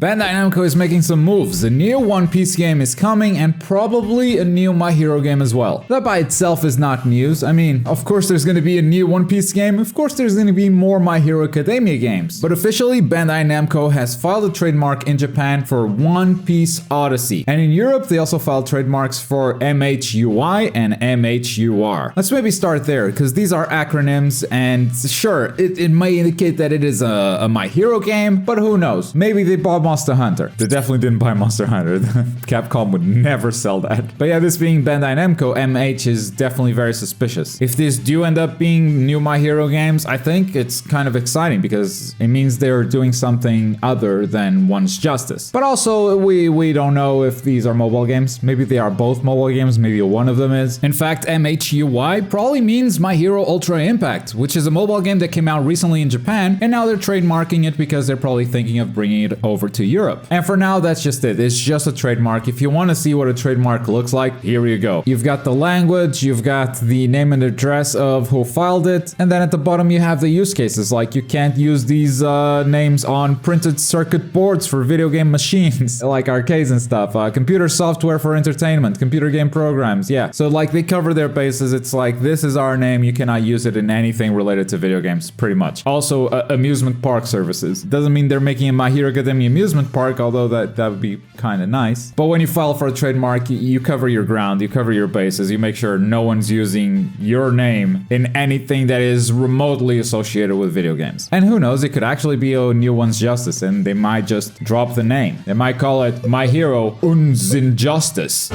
Bandai Namco is making some moves. A new One Piece game is coming and probably a new My Hero game as well. That by itself is not news. I mean, of course there's gonna be a new One Piece game, of course there's gonna be more My Hero Academia games. But officially, Bandai Namco has filed a trademark in Japan for One Piece Odyssey. And in Europe, they also filed trademarks for MHUI and MHUR. Let's maybe start there, because these are acronyms, and sure, it may indicate that it is a My Hero game, but who knows? Maybe they bought Monster Hunter. They definitely didn't buy Monster Hunter. Capcom would never sell that. But yeah, this being Bandai Namco, MH is definitely very suspicious. If this do end up being new My Hero games, I think it's kind of exciting because it means they're doing something other than One's Justice. But also, we don't know if these are mobile games. Maybe they are both mobile games, maybe one of them is. In fact, MHUI probably means My Hero Ultra Impact, which is a mobile game that came out recently in Japan, and now they're trademarking it because they're probably thinking of bringing it over to Europe. And for now, that's just it. It's just a trademark. If you want to see what a trademark looks like, here you go. You've got the language, you've got the name and address of who filed it, and then at the bottom you have the use cases, like you can't use these names on printed circuit boards for video game machines, like arcades and stuff, computer software for entertainment, computer game programs, yeah. So like they cover their bases. It's like, this is our name, you cannot use it in anything related to video games, pretty much. Also, amusement park services. Doesn't mean they're making a My Hero Academia amusement park, although that would be kind of nice. But when you file for a trademark, you cover your ground, you cover your bases, you make sure no one's using your name in anything that is remotely associated with video games. And who knows, it could actually be a new One's Justice, and they might just drop the name. They might call it My Hero One's Injustice.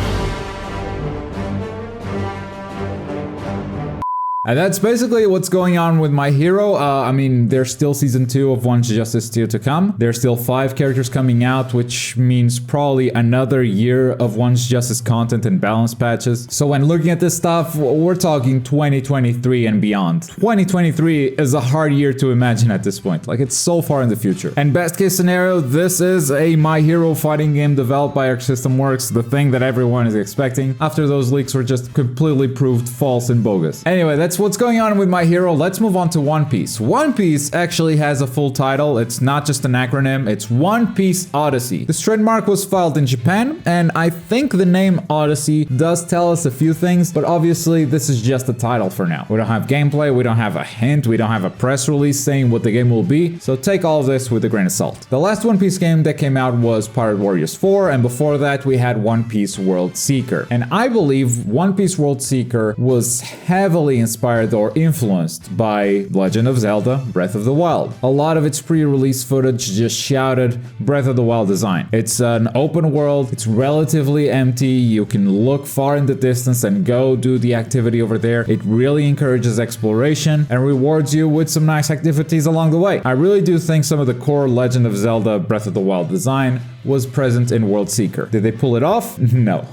And that's basically what's going on with My Hero. I mean, there's still season 2 of One's Justice 2 to come. There's still 5 characters coming out, which means probably another year of One's Justice content and balance patches. So when looking at this stuff, we're talking 2023 and beyond. 2023 is a hard year to imagine at this point. Like, it's so far in the future. And best case scenario, this is a My Hero fighting game developed by Arc System Works, the thing that everyone is expecting, after those leaks were just completely proved false and bogus. Anyway, that's what's going on with My Hero. Let's move on to One Piece. One Piece actually has a full title. It's not just an acronym. It's One Piece Odyssey. This trademark was filed in Japan, and I think the name Odyssey does tell us a few things, but obviously this is just a title for now. We don't have gameplay, we don't have a hint, we don't have a press release saying what the game will be, so take all of this with a grain of salt. The last One Piece game that came out was Pirate Warriors 4, and before that we had One Piece World Seeker. And I believe One Piece World Seeker was heavily inspired or influenced by Legend of Zelda Breath of the Wild. A lot of its pre-release footage just shouted Breath of the Wild design. It's an open world, it's relatively empty, you can look far in the distance and go do the activity over there. It really encourages exploration and rewards you with some nice activities along the way. I really do think some of the core Legend of Zelda Breath of the Wild design was present in World Seeker. Did they pull it off? No.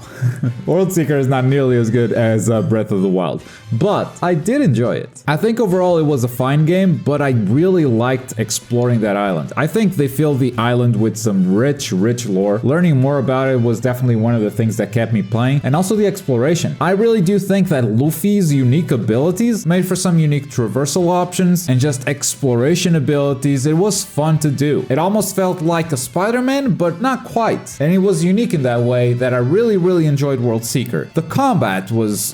World Seeker is not nearly as good as Breath of the Wild, but I did enjoy it. I think overall it was a fine game, but I really liked exploring that island. I think they filled the island with some rich lore. Learning more about it was definitely one of the things that kept me playing, and also the exploration. I really do think that Luffy's unique abilities made for some unique traversal options and just exploration abilities. It was fun to do. It almost felt like a Spider-Man, but not quite. And it was unique in that way that I really enjoyed World Seeker. The combat was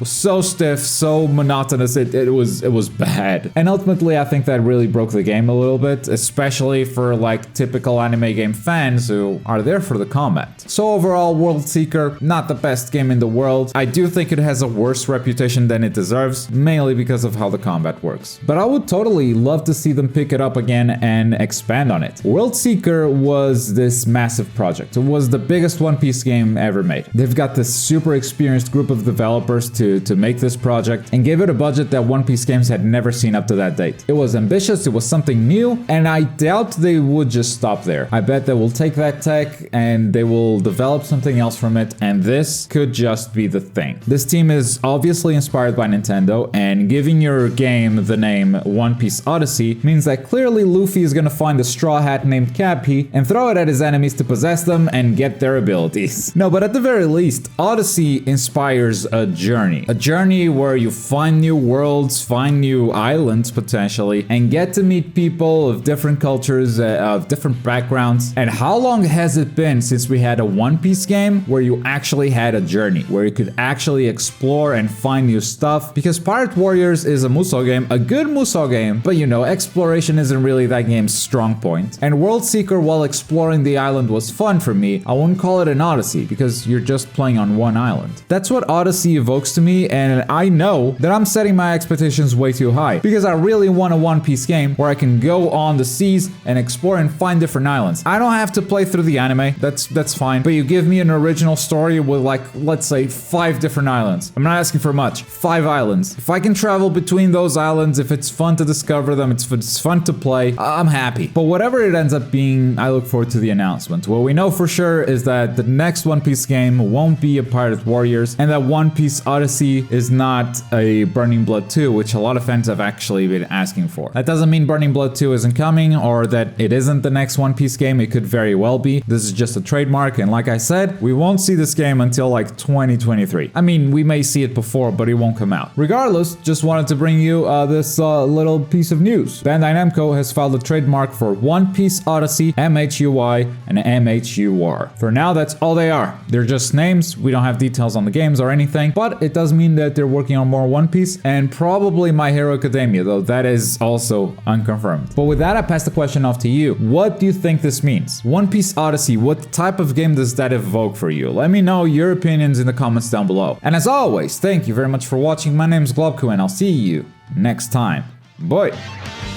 so stiff, so monotonous, it was bad. And ultimately I think that really broke the game a little bit, especially for like typical anime game fans who are there for the combat. So overall, World Seeker, not the best game in the world. I do think it has a worse reputation than it deserves, mainly because of how the combat works. But I would totally love to see them pick it up again and expand on it. World Seeker was this massive project. It was the biggest One Piece game ever made. They've got this super experienced group of developers to make this project and gave it a budget that One Piece games had never seen up to that date. It was ambitious, it was something new, and I doubt they would just stop there. I bet they will take that tech and they will develop something else from it, and this could just be the thing. This team is obviously inspired by Nintendo, and giving your game the name One Piece Odyssey means that clearly Luffy is gonna find a straw hat named Cappy and throw it at his enemies to possess them and get their abilities. No, but at the very least, Odyssey inspires a journey. A journey where you find new worlds, find new islands potentially, and get to meet people of different cultures, of different backgrounds. And how long has it been since we had a One Piece game where you actually had a journey, where you could actually explore and find new stuff? Because Pirate Warriors is a Musou game, a good Musou game, but you know, exploration isn't really that game's strong point. And World Seeker, while exploring the island, was fun for me. I wouldn't call it an Odyssey because you're just playing on one island. That's what Odyssey evokes to me, and I know that I'm setting my expectations way too high because I really want a One Piece game where I can go on the seas and explore and find different islands. I don't have to play through the anime, that's fine, but you give me an original story with like, let's say 5 different islands. I'm not asking for much. 5 islands. If I can travel between those islands, if it's fun to discover them, if it's fun to play, I'm happy. But whatever it ends up being, I look forward to the announcement. What we know for sure is that the next One Piece game won't be a Pirate Warriors, and that One Piece Odyssey is not a Burning Blood 2, which a lot of fans have actually been asking for. That doesn't mean Burning Blood 2 isn't coming, or that it isn't the next One Piece game. It could very well be. This is just a trademark, and like I said, we won't see this game until like 2023. I mean, we may see it before, but it won't come out. Regardless, just wanted to bring you this little piece of news. Bandai Namco has filed a trademark for One Piece Odyssey, MHUI and MHUR. For now, that's all they are. They're just names. We don't have details on the games or anything, but it does mean that they're working on more One Piece and probably My Hero Academia, though that is also unconfirmed. But with that, I pass the question off to you. What do you think this means? One Piece Odyssey, what type of game does that evoke for you? Let me know your opinions in the comments down below. And as always, thank you very much for watching. My name is Globku and I'll see you next time. Bye!